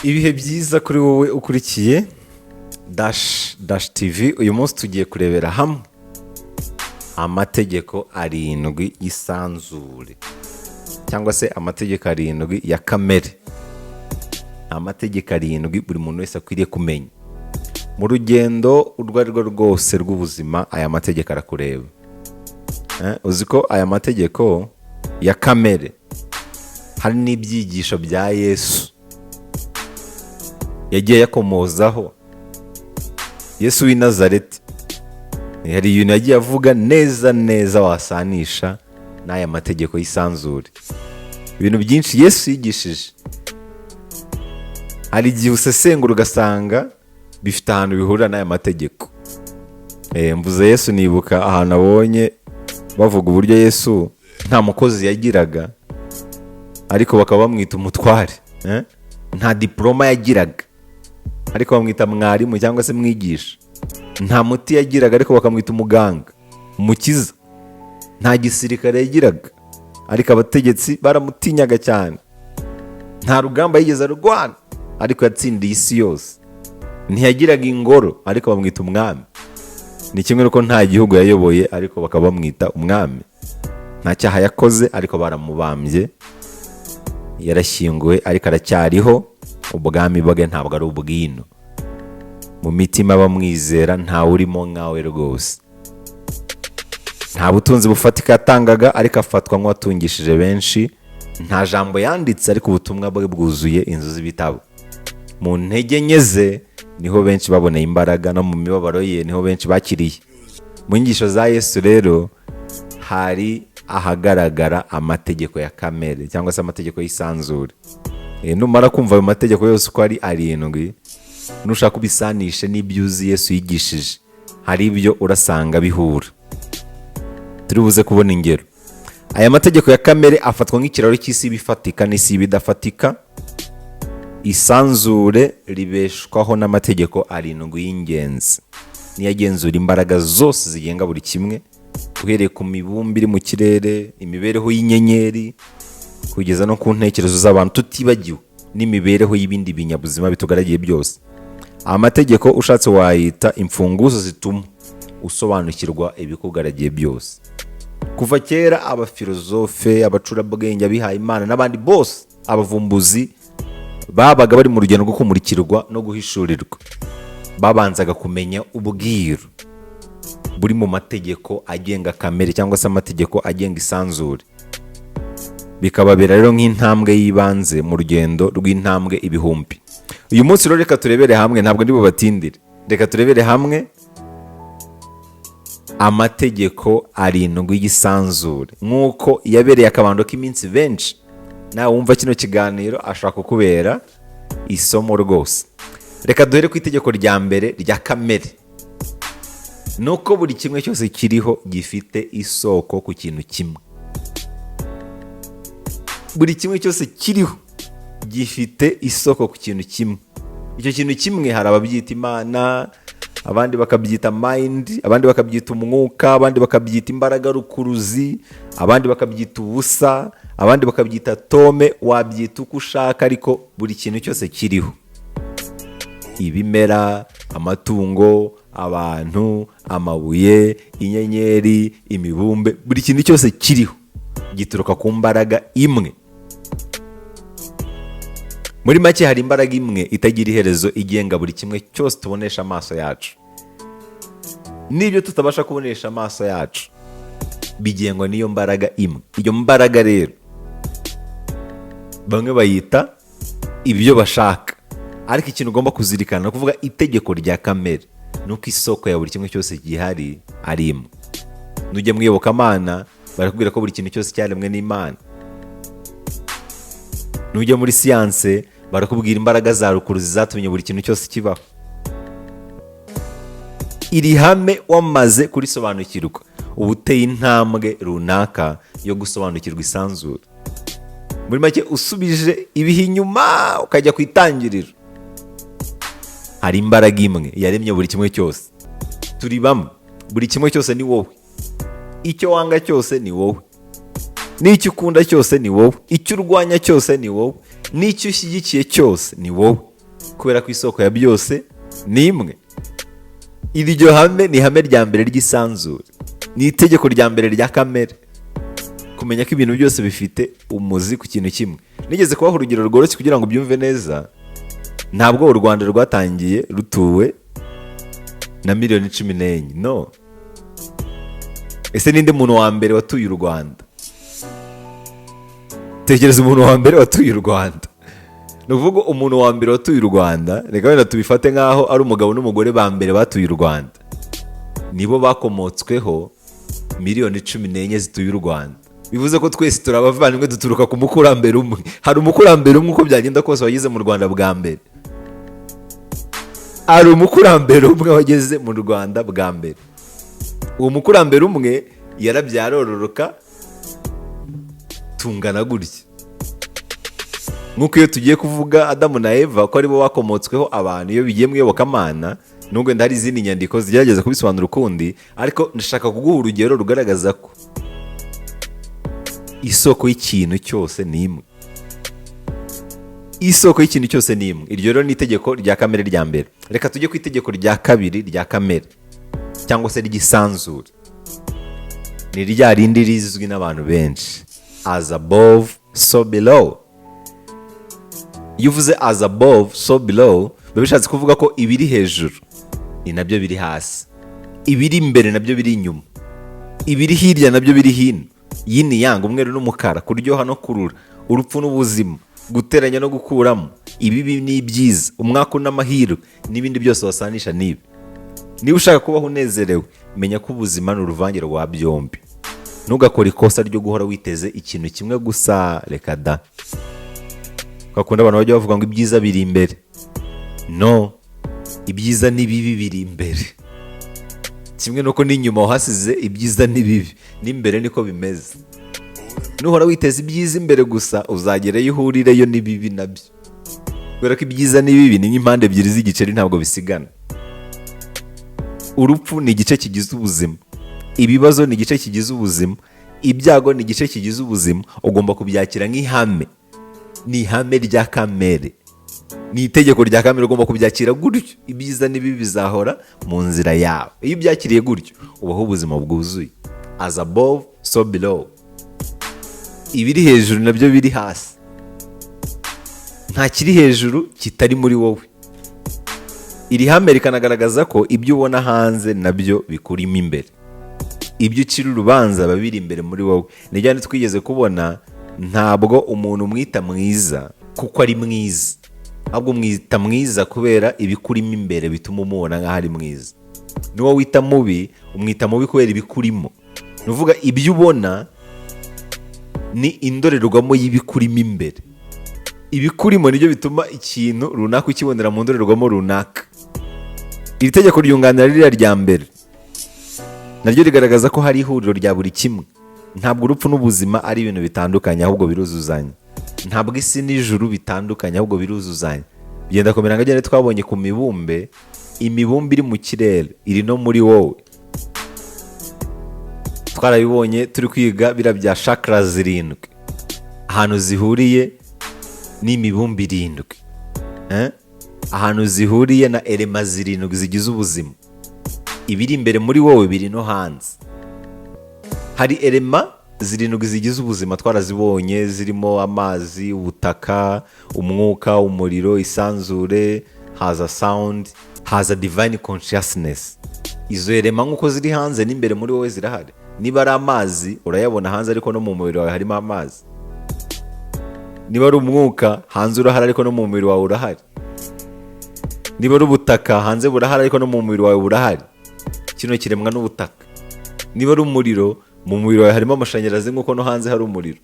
Ibihe byiza kuri wowe ukurikiye Dash TV. Uyu munsi tugiye kurebera hamwe amategeko 7 y'isanzure cyangwa se amategeko 7 ya kamere. Amategeko 7 buri muntu wese akwiriye kumenya mu rugendo urwo ari rwo rwose rw'ubuzima. Aya mategeko arakureba. Uzi ko aya mategeko ya kamere hari n'ibyigisho bya Yesu yagiye yakomozaho. Yesu w'i Nazareti hari ibintu yagiye avuga neza wasanisha n'aya mategeko y'isanzure. Ibintu byinshi Yesu yigishije hari igihe usesengura ugasanga bifite ahantu bihurira n'aya mategeko. Mvuze Yesu nibuka ahantu abonye bavuga uburyo Yesu nta mukozi yagiraga ariko bakaba bamwita umutware. Nta diploma yagiraga ariko bamwita mwarimu cyangwa se mwigisha. Nta muti yagiraga ariko bakamwita umuganga, umukiza. Nta gisirikare yagiraga ariko abategetsi baramutinyaga cyane. Nta rugamba yigeze arwana ariko yatsindiye isi yose. Ntiyagiraga ingoro ariko bamwita umwami. Ni kimwe nuko nta gihugu yayoboye ariko bakaba bamwita umwami. Nta cyaha yakoze ariko baramubambye. Yarashyinguwe ariko aracyariho. Ubwami bwe ntabwo ari ubwino. Mu mitima bamwizera ntawe urimo nkawe rwose. Nta butunzi bufatika yatangaga ariko afatwa nk'uwatungishije benshi. Nta jambo yanditse ariko ubutumwa bwe bwuzuye inzu z'ibitabo. Mu ntege nke ze niho benshi baboneye imbaraga, no mu mibabaro ye niho benshi bakiriye. Mu nyigisho za Yesu rero hari ahagaragara amategeko ya kamere cyangwa se amategeko y'isanzure. Numara kumva ayo mategeko yose uko ari 7, nushaka kubisanisha n'ibyo uzi Yesu yigishije, hari ibyo urasanga bihura. Turibuze kubona ingero. Aya mategeko ya kamere afatwa nk'ikiraro cy'isi bifatika n'isi bidafatika. Isanzure ribeshwaho n'amategeko 7 y'ingenzi. Niyo agenzura imbaraga zose zigenga buri kimwe, uhereye ku mibumbe iri mu kirere, imibereho y'inyenyeri, kugeza no ku ntekerezo z'abantu, tutibagiwe n'imibereho y'ibindi binyabuzima bitugaragiye byose. Amategeko ushatse wayita imfunguzo zituma usobanukirwa ibikugaragiye byose. Kuva kera abafilozofe, abacurabwenge, abihaye Imana n'abandi bose, abavumbuzi babaga bari mu rugendo rwo kumurikirwa no guhishurirwa, babanzaga kumenya ubwiru buri mu mategeko agenga kamere cyangwa se amategeko agenga isanzure. Bikababera rero nk'intambwe y'ibanze mu rugendo rw'intambwe 1000. Uyu munsi rero reka turebere hamwe, ntabwo ndi bubatindire, reka turebere hamwe amategeko 7 y'isanzure nk'uko yabereye akabando k'iminsi benshi. Nawe wumva kino kiganiro ashaka kukubera isomo rwose. Reka duhere ku itegeko rya mbere rya kamere. Nuko buri kimwe cyose kiriho gifite isoko ku kintu kimwe. Buri kimwe cyose kiriho gifite isoko ku kintu kimwe. Icyo kintu kimwe hari ababyita Imana, abandi bakabyita mind, abandi bakabyita umwuka, abandi bakabyita imbaraga rukuruzi, abandi bakabyita ubusa, abandi bakabyita tome. Wabyita uko ushaka ariko buri kintu cyose kiriho. Ibimera, amatungo, abantu, amabuye, inyenyeri, imibumbe, buri kintu cyose kiriho gituruka ku mbaraga imwe. Muri make hari imbaraga imwe itagira iherezo igenga buri kimwe cyose tubonesha amaso yacu. N'ibyo tutabasha kubonesha amaso yacu bigengwa n'iyo mbaraga imwe. Iyo mbaraga rero bamwe bayita ibyo bashaka, ariko ikintu ugomba kuzirikana no kuvuga itegeko rya kamere nuko isoko ya buri kimwe cyose gihari ari imwe. Nujya mu iyobokamana barakubwira ko buri kintu cyose cyaremwe n'Imana. Nujya muri siyanse barakubwira imbaraga za rukuruzi zatumye buri kintu cyose kibaho. Iri hame wamaze kurisobanukirwa, uba uteye intambwe runaka yo gusobanukirwa isanzure. Muri make usubije ibihe inyuma ukajya ku itangiriro. Hari imbaraga imwe yaremye buri kimwe cyose. Turi bamwe, buri kimwe cyose ni wowe. Icyo wanga cyose ni wowe. N'icyo ukunda cyose ni wowe. Icyo urwanya cyose ni wowe. N'icyo ushyigikiye cyose ni wowe. kubera ko isoko ya byose ni imwe. Iryo hame ni ihame rya mbere ry'isanzure, ni itegeko rya mbere rya kamere, kumenya ko ibintu byose bifite umuzi ku kintu kimwe. Nigeze kubaha urugero rworoshye kugira ngo ubyumve neza. Ntabwo u Rwanda rwatangiye rutuwe na miliyoni 14, no. Ese ninde muntu wa mbere watuye u Rwanda? Tekereza umuntu wa mbere watuye u Rwanda. Ni ukuvuga umuntu wa mbere watuye u Rwanda, reka wenda tubifate nk'aho ari umugabo n'umugore ba mbere batuye u Rwanda, nibo bakomotsweho miliyoni 14 zituye u Rwanda. Bivuze ko twese turi abavandimwe, duturuka ku mukurambere umwe. Hari umukurambere umwe uko byagenda kose wageze mu Rwanda bwa mbere. Hari umukurambere umwe wageze mu Rwanda bwa mbere. Uwo mukurambere umwe yarabyarororoka tungana gutya. Nk'uko iyo tugiye kuvuga Adamu na Eva ko aribo bakomotsweho abantu, iyo bigiye mu iyobokamana, nubwo hari izindi nyandiko zigerageza kubisobanura ukundi, ariko ndashaka kuguha urugero rugaragaza ko isoko y'ikintu cyose ni imwe. Isoko y'ikintu cyose ni imwe. Iryo rero ni itegeko rya kamere rya mbere. Reka tujye ku itegeko rya kabiri rya kamere cyangwa se ry'isanzure. Ni rya rindi rizwi n'abantu benshi, as above so below. Iyo uvuze as above so below, biba bishatse kuvuga ko ibiri hejuru ni nabyo biri hasi, ibiri imbere nabyo biri inyuma, ibiri hirya nabyo biri hino. Yin yang, umweru n'umukara, kuryoha no kurura, urupfu n'ubuzima, guteranya no gukuramo, ibibi n'ibyiza, umwaka n'amahirwe, n'ibindi byose wasanisha n'ibi. Niba ushaka kubaho unezerewe, menya ko ubuzima ni uruvange rwa byombi. Ntugakore ikosa ryo guhora witeze ikintu kimwe gusa. Reka da. Kakunda abantu bajya bavuga ngo ibyiza biri imbere. No, ibyiza n'ibibi biri imbere. Kimwe nuko n'inyuma wahasize ibyiza n'ibibi, n'imbere niko bimeze. Nuhora witeze ibyiza imbere gusa, uzagerayo uhurireyo n'ibibi nabyo. Kubera ko ibyiza n'ibibi ni nk'impande ebyiri z'igiceri, ntabwo bisigana. Urupfu ni igice kigize ubuzima, ibibazo ni igice kigize ubuzima, ibyago ni igice kigize ubuzima. Ugomba kubyakira nk'ihame. Ni ihame rya kamere, ni itegeko rya kamere. Ugomba kubyakira gutyo, ibyiza n'ibibi bizahora mu nzira yawe. Iyo ubyakiriye gutyo, ubaho ubuzima bwuzuye. As above so below. Ibiri hejuru nabyo biri hasi, nta kiri hejuru kitari muri wowe. Iri hame rikanagaragaza ko ibyo ubona hanze nabyo bikurimo imbere. Ibyo ucira urubanza biba biri imbere muri wowe. Nijyane twigeze kubona, ntabwo umuntu umwita mwiza kuko ari mwiza, ahubwo umwita mwiza kubera ibikurimo imbere bituma umubona nk'aho ari mwiza. Niwo wita mubi, umwita mubi kubera ibikurimo. Ni ukuvuga ibyo ubona ni indorerwamo y'ibikurimo imbere. Ibikurimo nibyo bituma ikintu runaka ukibonera mu ndorerwamo runaka. Iri tegeko ryunganira ririya rya mbere, naryo rigaragaza ko hari ihuriro rya buri kimwe. Ntabwo urupfu n'ubuzima ari ibintu bitandukanye, ahubwo biruzuzanya. Ntabwo isi n'ijuru bitandukanye, ahubwo biruzuzanya. Bigenda kumera nka byane twabonye ku mibumbe. Imibumbe iri mu kirere iri no muri wowe. Twarabibonye turi kwiga bira bya chakra 7, ahantu zihuriye n'imibumbe 7, ahantu zihuriye na elema 7 zigize ubuzima. Ibiri imbere muri wowe biri no hanze. Hari elema 7 zigize ubuzima, twarazibonye, zirimo amazi, ubutaka, umwuka, umuriro, isanzure, haza sound, haza divine consciousness. Izo elema nk'uko ziri hanze n'imbere muri wowe zirahari. Niba ari amazi urayabona hanze, ariko no mu mubiri wawe harimo amazi. Niba ari umwuka hanze urahari, ariko no mu mubiri wawe urahari. Niba ari ubutaka hanze burahari, ariko no mu mubiri wawe burahari. Kino kiremwa n'ubutaka. Niba ari umuriro, mu mubiri wawe harimo amashanyarazi nk'uko no hanze hari umuriro.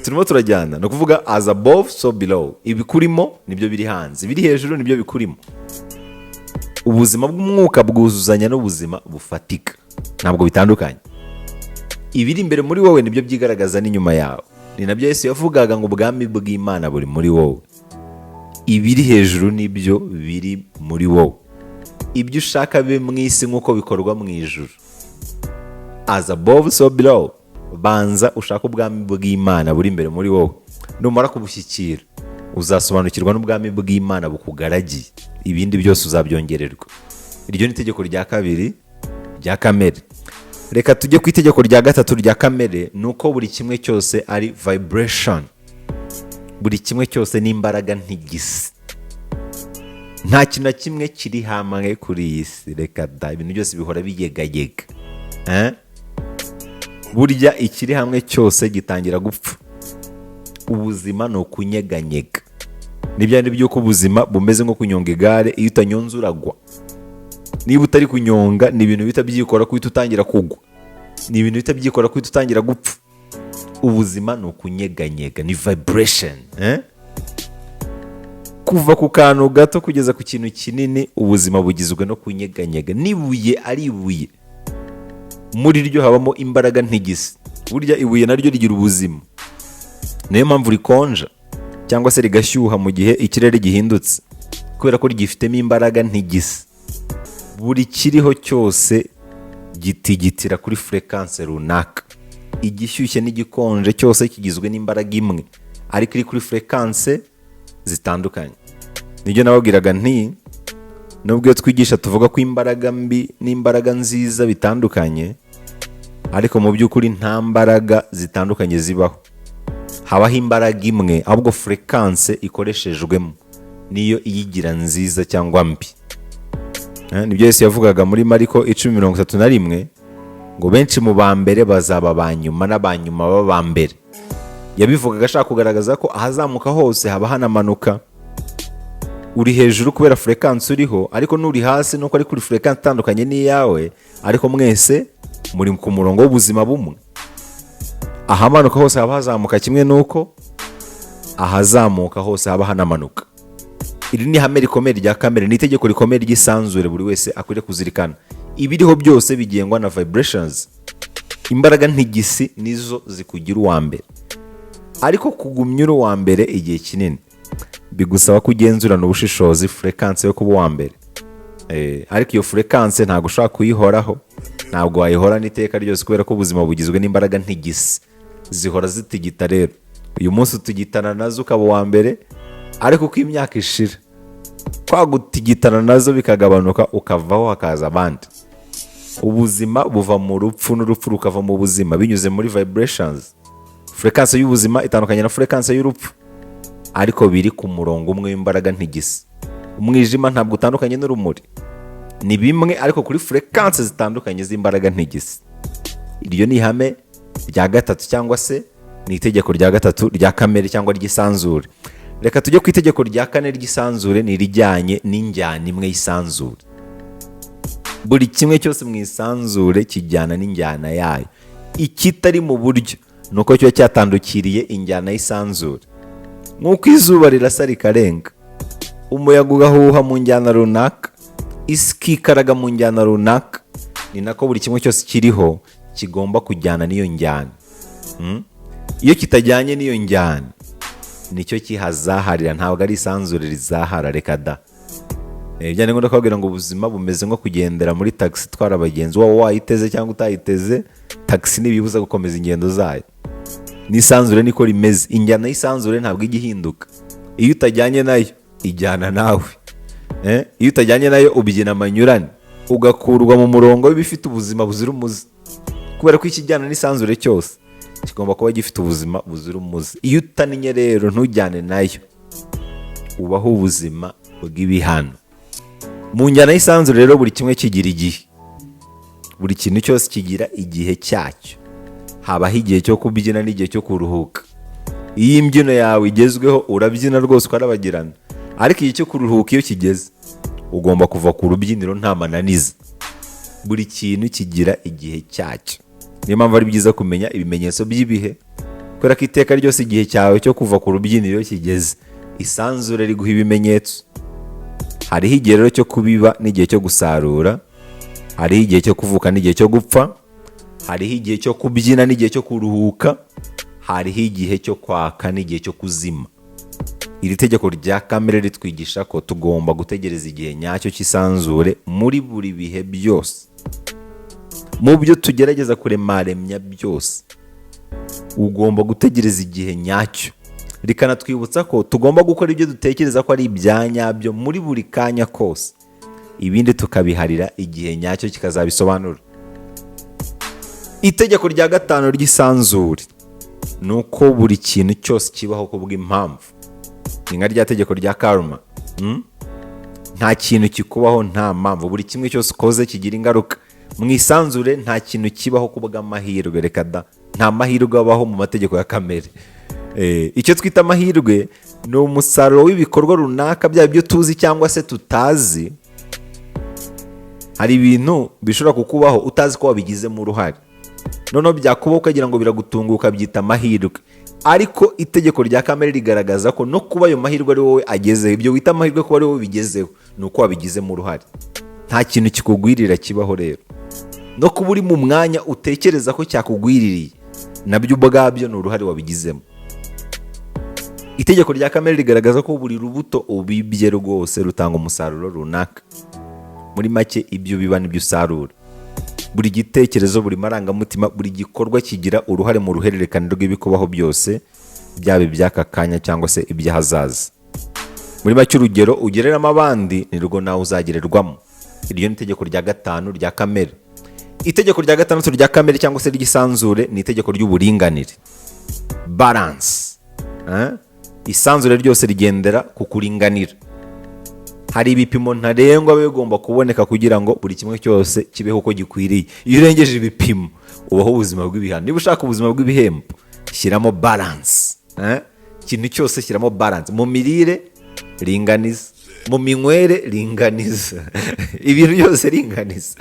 Turimo turajyana. No kuvuga as above so below. Ibikurimo nibyo biri hanze, ibiri hejuru nibyo bikurimo. Ubuzima bw'umwuka bwuzuzanya n'ubuzima bufatika, ntabwo bitandukanye. Ibiri imbere muri wowe nibyo byigaragaza n'inyuma yawe. Ni nabyo Yesu yavugaga ngo ubwami bw'Imana buri muri wowe. Ibiri hejuru nibyo biri muri wowe. Ibyo ushaka bibe mu isi nk'uko bikorwa mu ijuru. As above so below. Banza ushaka ubwami bw'Imana buri imbere muri wowe. Numara kubushyikira, uzasobanukirwa n'ubwami bw'Imana bukugaragiye, ibindi byose uzabyongererwa. Iryo ni itegeko rya kabiri rya kamere. Reka tujye ku itegeko rya gatatu rya kamere, nuko buri kimwe cyose ari vibration. Buri kimwe cyose ni imbaraga ntigisi. Nta kintu na kimwe kiri hamwe kuri iyi si, reka da, ibintu byose bihora biyegayega. Burya ikiri hamwe cyose gitangira gupfa. Ubuzima ni ukunyeganyega. Nibyandi byuko ubuzima bumeze nko kunyonga igare, iyo utanyonze uragwa. Niba utari kunyonga, ni ibintu bita byikora kuhita utangira kugwa, ni ibintu bita byikora kuhita utangira gupfa. Ubuzima ni ukunyeganyega, ni vibration. Kuva ku kantu gato kugeza ku kintu kinini, ubuzima bugizwe no kunyeganyega. N'ibuye ari ibuye, muri ryo habamo imbaraga ntigisi. Burya ibuye naryo rigira ubuzima, niyo mpamvu rikonja cyangwa se rigashyuha mu gihe ikirere gihindutse, kubera ko rigifitemo imbaraga ntigisi. Buri kiriho cyose gitigitira kuri fréquence runaka. Igishyushye n'igikonje cyose kigizwe n'imbaraga imwe, ariko iri kuri fréquence zitandukanye. Nibyo nababwiraga nti, nubwo iyo twigisha tuvuga ko imbaraga mbi n'imbaraga nziza bitandukanye, ariko mu by'ukuri nta mbaraga zitandukanye zibaho. Habaho imbaraga imwe, ahubwo fréquence ikoreshejwemo niyo iyigira nziza cyangwa mbi. Nibyo Yesu yavugaga muri Mariko 10:31 ngo benshi mu ba mbere bazaba ba nyuma n'abanyuma baba ba mbere. Yabivugaga ashaka kugaragaza ko ahazamuka hose haba hanamanuka. Uri hejuru kubera fréquence uriho, ariko n'uri hasi nuko ari kuri fréquence itandukanye n'iyawe, ariko mwese muri ku murongo w'ubuzima bumwe. Ahamanuka hose haba hazamuka kimwe, nuko ahazamuka hose haba hanamanuka. Iri ni ihame rikomeye rya kamere, ni itegeko rikomeye ry'isanzure buri wese akwiriye kuzirikana. Ibiriho byose bigengwa na vibrations. Imbaraga ntigisi nizo zikugira uwa mbere, ariko kugumya uri uwa mbere igihe kinini bigusaba kugenzurana ubushishozi fréquence yo kuba uwa mbere. Ariko iyo fréquence ntabwo ushaka kuyihoraho, ntabwo wayihora n'iteka ryose, kubera ko ubuzima bugizwe n'imbaraga ntigisi zihora zitigita. Rero uyu munsi utigitana nazo ukaba uwa mbere, ariko uko imyaka ishira kwa gutigitana nazo bikagabanuka, ukavaho hakaza abandi. Ubuzima buva mu rupfu n'urupfu rukava mu buzima binyuze muri vibrations. Fréquence y'ubuzima itandukanye na fréquence y'urupfu, ariko biri ku murongo umwe w'imbaraga ntigisi. Umwijima ntabwo utandukanye n'urumuri, ni bimwe ariko kuri fréquence zitandukanye z'imbaraga ntigisi. Iryo ni ihame rya gatatu, cyangwa se ni itegeko rya gatatu rya kamere cyangwa ry'isanzure. Reka tujye ku itegeko rya kane ry'isanzure, ni irijyanye n'injyana imwe y'isanzure. Buri kimwe cyose mu isanzure kijyana n'injyana yayo. Ikitari mu buryo nuko cyo cyatandukiriye injyana y'isanzure. Nk'uko izuba rirasa rikarenga, umuyaga ugahuha mu njyana runaka, isi ikikaraga mu njyana runaka, ni nako buri kimwe cyose kiriho kigomba kujyana n'iyo njyana. Iyo kitajyanye n'iyo njyana, nicyo kihazaharira, ntabwo ari isanzure rizahara, reka da. Byane ngo ndakubwira ngo ubuzima bumeze nko kugendera muri taxi itwara abagenzi, waba wayiteze cyangwa utayiteze, taxi ntibibuza gukomeza ingendo zayo. N'isanzure niko rimeze. Injyana y'isanzure ntabwo igihinduka. Iyo utajyanye nayo ijyana nawe. Iyo utajyanye nayo ubyina amanyurane, ugakurwa mu murongo w'ibifite ubuzima buzira umuze, kubera ko ikijyana n'isanzure cyose kigomba kuba gifite ubuzima buzira umuze. Iyo utaniye rero ntujyane nayo, ubaho ubuzima bw'ibihano. Mu njyana y'isanzure rero buri kimwe kigira igihe. Buri kintu cyose kigira igihe cyacyo. Habaho igihe cyo kubyina n'igihe cyo kuruhuka. Iyo imbyino yawe igezweho urabyina rwose ukarabagirana, ariko igihe cyo kuruhuka iyo kigeze, ugomba kuva ku rubyiniro nta mananiza. Buri kintu kigira igihe cyacyo. Niyo mpamvu ari byiza kumenya ibimenyetso by'ibihe, kubera ko iteka ryose igihe cyawe cyo kuva ku rubyiniro kigeze. Isanzure riguha ibimenyetso. Hariho igihe rero cyo kubiba n'igihe cyo gusarura, hariho igihe cyo kuvuka n'igihe cyo gupfa, hariho igihe cyo kubyina n'igihe cyo kuruhuka, hariho igihe cyo kwaka n'igihe cyo kuzima. Iri tegeko rya kamere ritwigisha ko tugomba gutegereza igihe nyacyo cy'isanzure muri buri bihe byose. Mu byo tugerageza kuremaremya byose, ugomba gutegereza igihe nyacyo. rikanatwibutsa ko tugomba gukora ibyo dutekereza ko ari ibyanyabyo muri buri kanya kose, ibindi tukabiharira igihe nyacyo kikazabisobanura. Itegeko rya gatanu ry'isanzure ni uko buri kintu cyose kibaho kubw'impamvu. Ni nka rya tegeko rya karma. Nta kintu kikubaho nta mpamvu, buri kimwe cyose ukoze kigira ingaruka. Mu isanzure nta kintu kibaho kubw'amahirwe, reka da, nta mahirwe abaho mu mategeko ya kamere. Icyo twita amahirwe ni umusaruro w'ibikorwa runaka, byaba ibyo tuzi cyangwa se tutazi. Hari ibintu bishobora kukubaho utazi ko wabigizemo uruhare, noneho byakubaho ukagira ngo biragutunguka, byita amahirwe. Ariko itegeko rya kamere rigaragaza ko no kuba ayo mahirwe ari wowe agezeho, ibyo wita amahirwe kuba ari wowe bigezeho, ni uko wabigizemo uruhare. Nta kintu kikugwirira kibaho rero. No kuba uri mu mwanya utekereza ko cyakugwiririye, nabyo ubwabyo ni uruhare wabigizemo. Itegeko rya kamere rigaragaza ko buri rubuto ubibye rwose rutanga umusaruro runaka. Muri make ibyo biba nibyo usarura. Buri gitekerezo, buri marangamutima, buri gikorwa kigira uruhare mu ruhererekane rw'ibikubaho byose, byaba iby'aka kanya cyangwa se iby'ahazaza. Muri make urugero ugereramo abandi ni rwo nawe uzagererwamo. Iryo ni itegeko rya gatanu rya kamere. Itegeko rya gatandatu rya kamere cyangwa se ry'isanzure ni itegeko ry'uburinganire, balance. Isanzure ryose rigendera ku kuringanira. Hari ibipimo ntarengwa bigomba kuboneka kugira ngo buri kimwe cyose kibeho uko gikwiriye. Iyo urengeje ibipimo ubaho ubuzima bw'ibihano. Niba ushaka ubuzima bw'ibihembo, shyiramo balance. Ikintu cyose shyiramo balance. Mu mirire ringaniza, mu minywere ringaniza, ibintu byose ringaniza.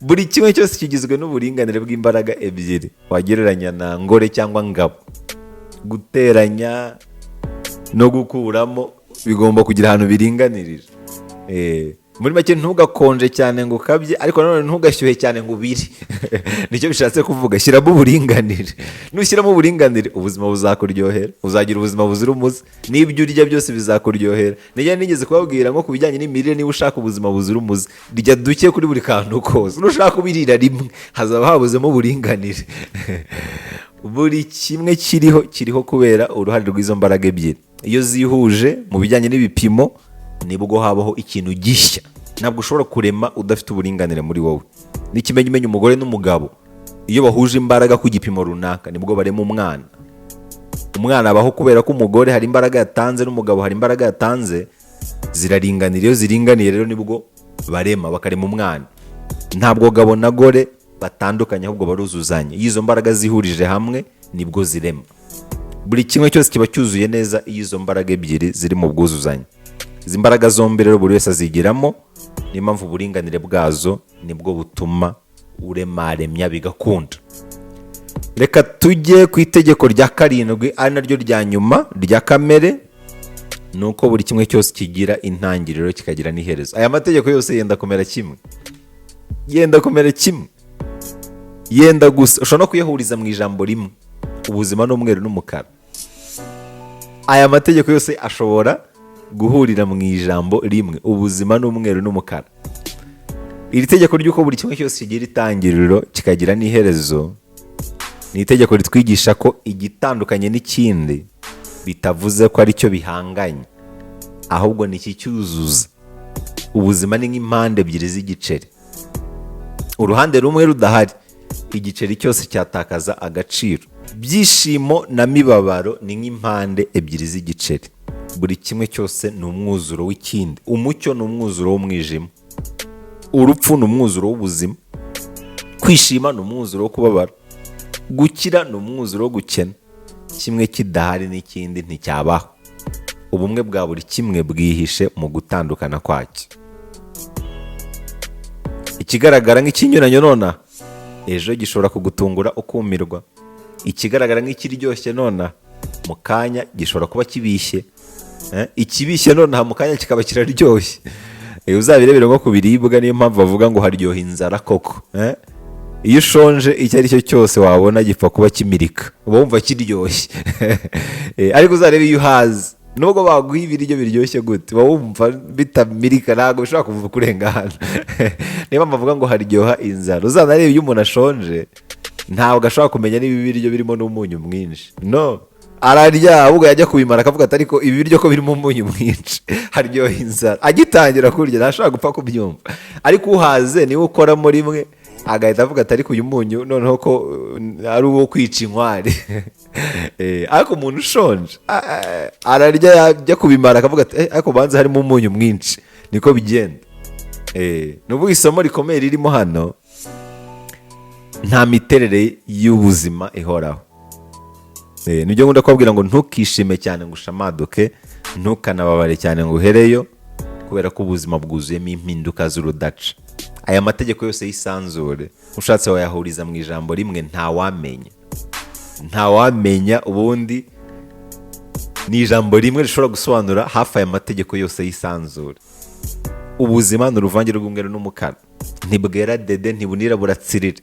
Buri kimwe cyose kigizwe n'uburinganire bw'imbaraga ebyiri, wagereranya na ngore cyangwa ngabo. Guteranya no gukuramo bigomba kugira ahantu biringanirira. Muri make ntugakonje cyane ngo ukabye, ariko nanone ntugashyuhe cyane ngo ubire. Nicyo bishatse kuvuga, shyiramo uburinganire. Nushyiramo uburinganire ubuzima buzakuryohera, uzagira ubuzima buzira umuze, n'ibyo urya byose bizakuryohera. Nigeze kubabwira ngo ku bijyanye n'imirire, niba ushaka ubuzima buzira umuze, rya duke kuri buri kantu kose. Nushaka kubirira rimwe, hazaba habuzemo uburinganire. Buri kimwe kiriho kubera uruhare rw'izo mbaraga ebyiri. Iyo zihuje mu bijyanye n'ibipimo, nibwo habaho ikintu gishya. Ntabwo ushobora kurema udafite uburinganire muri wowe. N'ikimenyimenya umugore n'umugabo, iyo bahuje imbaraga ku gipimo runaka, nibwo barema umwana. Umwana abaho kubera ko umugore hari imbaraga yatanze n'umugabo hari imbaraga yatanze, ziraringanira. Iyo ziringaniye rero nibwo barema, bakarema umwana. Ntabwo gabo na gore batandukanye, ahubwo baruzuzanya. Iyo izo mbaraga zihurije hamwe nibwo zirema. Buri kimwe cyose kiba cyuzuye neza iyo izo mbaraga ebyiri ziri mu bwuzuzanye. Izi mbaraga zombi rero buri wese azigiramo, niyo mpamvu uburinganire bwazo nibwo butuma uremaremya bigakunda. Reka tujye ku itegeko rya karindwi, ari naryo rya nyuma rya kamere. Ni uko buri kimwe cyose kigira intangiriro kikagira n'iherezo. Aya mategeko yose yenda kumera kimwe, yenda gusa. Ushobora no kuyahuriza mu ijambo rimwe, ubuzima n'umweru n'umukara. Aya mategeko yose ashobora guhurira mu ijambo rimwe, ubuzima n'umweru n'umukara. Iri tegeko ry'uko buri kimwe cyose kigira itangiriro kikagira n'iherezo, ni itegeko ritwigisha ko igitandukanye n'ikindi bitavuze ko aricyo bihanganye, ahubwo ni ikicyuzuza. Ubuzima ni nk'impande ebyiri z'igiceri. Uruhande rumwe rudahari, igiceri cyose cyatakaza agaciro. Byishimo na mibabaro ni nk'impande ebyiri z'igiceri. Buri kimwe cyose ni umwuzuro w'ikindi. Umucyo ni umwuzuro w'umwijima, urupfu ni umwuzuro w'ubuzima, kwishima ni umwuzuro wo kubabara, gukira ni umwuzuro wo gukena. Kimwe kidahari n'ikindi nticyabaho. Ubumwe bwa buri kimwe bwihishe mu gutandukana kwacyo. Ikigaragara nk'ikinyuranyo nona, ejo gishobora kugutungura ukumirwa. Ikigaragara nk'ikiryoshye nona, mu kanya gishobora kuba kibishye. Ikibishye nona mu kanya kikaba kiraryoshye. Uzabirebera nko ku biribwa, niyo mpamvu bavuga ngo haryoha inzara koko. Iyo ushonje icyo ari cyo cyose wabona gipfa kuba kimirika, uba wumva kiryoshye. Ariko uzarebe iyo uhaze, nubwo baguha ibiryo biryoshye gute, uba wumva bitamirika, ntabwo bishobora kuva kurenga hano. Niyo mpamvu bavuga ngo haryoha inzara. Uzanarebe iyo umuntu ashonje, ntabwo ashobora kumenya niba ibiryo birimo n'umunyu mwinshi. No, ararya ahubwo yajya kubimara akavuga ati ariko ibi biryo ko birimo umunyu mwinshi haryoha inzara, agitangira kurya ntashobora gupfa kubyumva, ariko uhaze niwe ukoramo rimwe agahita avuga ati ariko uyu munyu noneho ko ari uwo kwica inkware. Ariko umuntu ushonje ararya yajya kubimara akavuga ati ariko banze harimo umunyu mwinshi, niko bigenda. Nubu isomo rikomeye ririmo hano, nta miterere y'ubuzima ihoraho. Nibyo nkunda kubabwira ngo ntukishime cyane ngo ushamaduke, ntukanababare cyane ngo uhereyo, kubera ko ubuzima bwuzuyemo impinduka z'urudaca. Aya mategeko yose y'isanzure ushatse wayahuriza mu ijambo rimwe, ntawamenya. Ubundi ni ijambo rimwe rishobora gusobanura hafi aya mategeko yose y'isanzure. Ubuzima ni uruvange rw'umweru n'umukara, ntibwera dede ntibunira buratsirire.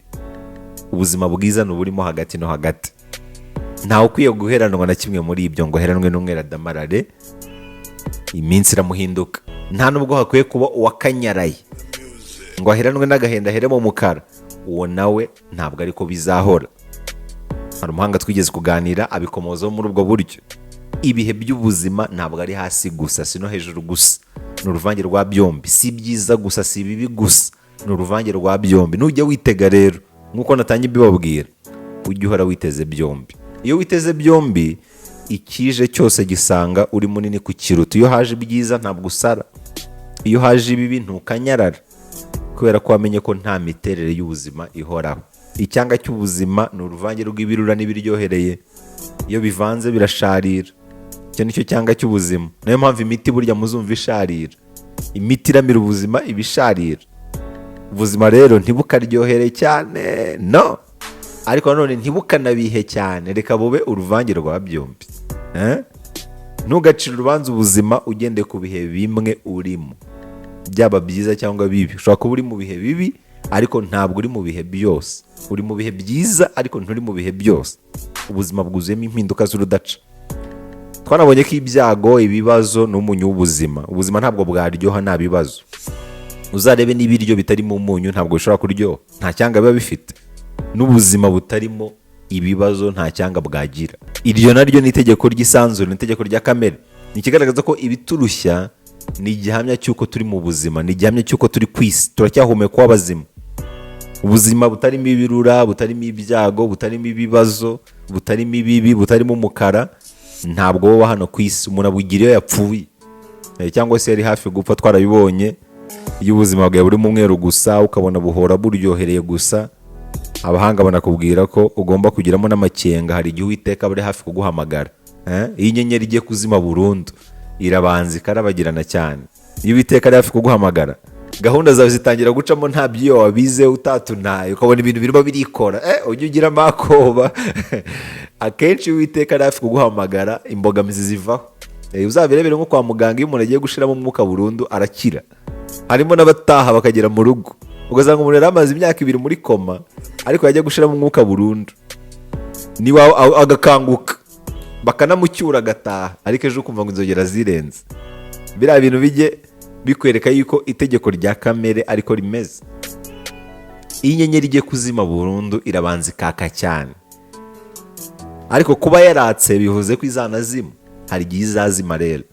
Ubuzima bwiza ni uburimo hagati no hagati. Ntawe ukwiye guheranwa na kimwe muri ibyo ngo heranwe n'umwera adamarare, iminsi iramuhinduka. Nta nubwo hakwiye kuba uwakanyaraye ngo aheranwe n'agahenda ahere mu mukara, uwo nawe ntabwo ariko bizahora. Hari umuhanga twigeze kuganira abikomozaho muri ubwo buryo. Ibihe by'ubuzima ntabwo ari hasi gusa, si no hejuru gusa, ni uruvange rwa byombi. Si byiza gusa, si bibi gusa, ni uruvange rwa byombi. Nujya witega rero, nk'uko natangiye mbibabwira, ujye uhora witeze byombi. Iyo witeze byombi, ikije cyose gisanga uri munini ku kiruta. Iyo haje ibyiza ntabwo usara, iyo haje ibibi ntukanyarara, kubera ko wamenye ko nta miterere y'ubuzima ihoraho. Icyanga cy'ubuzima ni uruvange rw'ibirura n'ibiryohereye. Iyo bivanze birasharira, icyo nicyo cyanga cy'ubuzima. Niyo mpamvu imiti burya muzumva isharira, imiti iramira ubuzima ibisharira. Ubuzima rero ntibukaryohere cyane, no, ariko nanone ntibukanabihe cyane, reka bube uruvange rwa byombi. Ntugacire urubanza ubuzima ugende ku bihe bimwe urimo, byaba byiza cyangwa bibi. Ushobora kuba uri mu bihe bibi ariko ntabwo uri mu bihe byose, uri mu bihe byiza ariko nturi mu bihe byose. Ubuzima bwuzuyemo impinduka z'urudaca. Twanabonye ko ibyago, ibibazo n'umunyu w'ubuzima. Ubuzima ntabwo bwaryoha nta bibazo. Uzarebe n'ibiryo bitarimo umunyu ntabwo bishobora kuryoha, nta cyanga biba bifite. N'ubuzima butarimo ibibazo nta cyanga bwagira. Iryo naryo ni itegeko ry'isanzure, ni itegeko rya kamere. Ni ikigaragaza ko ibiturushya ni igihamya cy'uko turi mu buzima, ni igihamya cy'uko turi ku isi, turacyahumeka w'abazima. Ubuzima butarimo ibirura, butarimo ibyago, butarimo ibibazo, butarimo ibibi, butarimo umukara, ntabwo wowe hano ku isi. Umuntu abugira iyo yapfuye cyangwa se yari hafi gupfa. Twarabibonye, iyo ubuzima bwawe buri mu mweru gusa ukabona buhora buryohereye gusa, abahanga banakubwira ko ugomba kugiramo n'amakenga. Hari igihe Uwiteka bari hafi kuguhamagara. Iyo inyenyeri igiye kuzima burundu, irabanza ikarabagirana cyane. Iyo Uwiteka ari hafi kuguhamagara, gahunda zawe zitangira gucamo nta byiyo wabize utatunaye, ukabona ibintu birimo birikora. Ujye ugira amakoba. Akenshi Uwiteka ari hafi kuguhamagara, imbogamizi zivaho. Uzabirebere nko kwa muganga, iyo umuntu agiye gushiramo umwuka burundu arakira. Harimo n'abataha bakagera mu rugo, ugasanga umuntu yari amaze imyaka 2 muri koma, ariko yajya gushiramo umwuka burundu, niba agakanguka bakanamucyura agataha, ariko ejo ukumva ngo inzogera zirenze. Biriya bintu bijye bikwereka yuko itegeko rya kamere ariko rimeze. Iyo inyenyeri igiye kuzima burundu irabanza ikaka cyane, ariko kuba yaratse bivuze ko izanazima. Hari igihe izazima rero.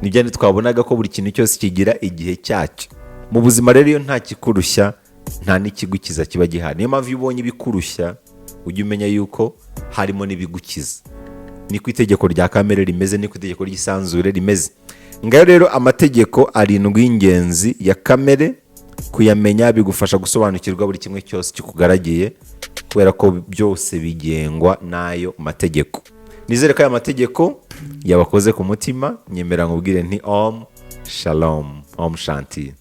Nibyo twabonaga ko buri kintu cyose kigira igihe cyacyo. Mu buzima rero iyo nta kikurushya, nta n'ikigukiza kiba gihari. Niyo mpamvu iyo ubonye ibikurushya ujye umenya yuko harimo n'ibigukiza. Niko itegeko rya kamere rimeze, niko itegeko ry'isanzure rimeze. Ngayo rero amategeko 7 y'ingenzi ya kamere, kuyamenya bigufasha gusobanukirwa buri kimwe cyose kikugaragiye, kubera ko byose bigengwa n'ayo mategeko. Nizere ko aya mategeko yabakoze ku mutima. Nyemera nkubwire nti Om Shalom, Om Shanti.